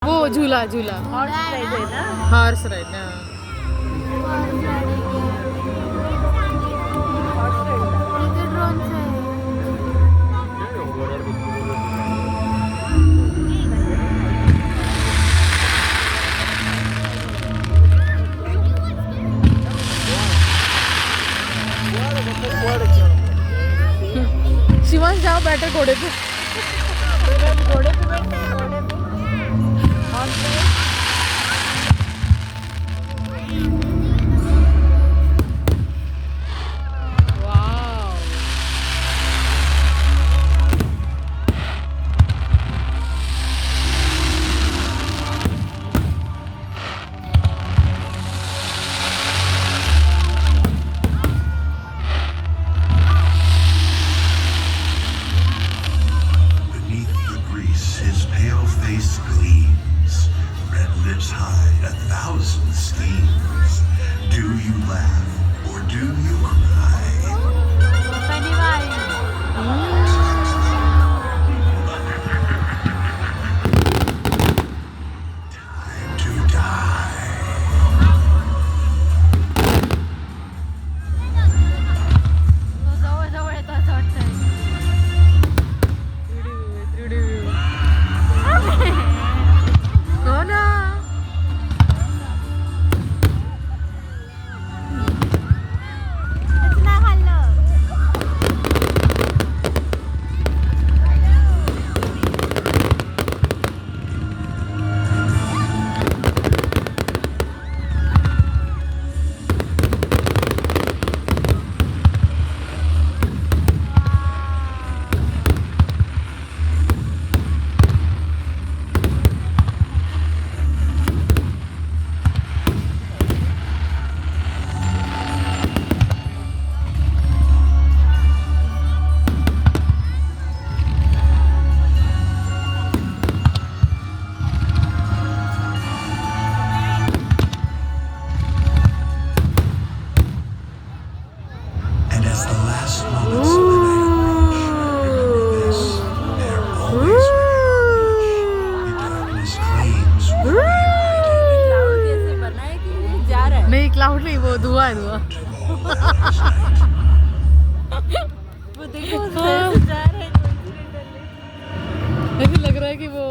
वो झूला झूला हॉर्स राइड है ना। हॉर्स राइड ना शिवांश जाओ बैठे घोड़े पे घोड़े पे बैठते हैं, घोड़े पे horse ride. Wow Beneath the grease, his pale face gleams, red lips hide 1,000 schemes. Do you laugh or do you cry? Time to die. तो जवळ जवळ येतो असं वाटतंय. 3D view. हो ना त्याचं नाही खाल्लं. And as the last moments of the night approach, remember this, they're always the darkness claims will be righted. Cloud जैसे बना है कि ये जा रहा है? नहीं क्लाउड नहीं वो धुआं है धुआं वो देखो कैसे जा रहा है coincidentally। ऐसे लग रहा है कि वो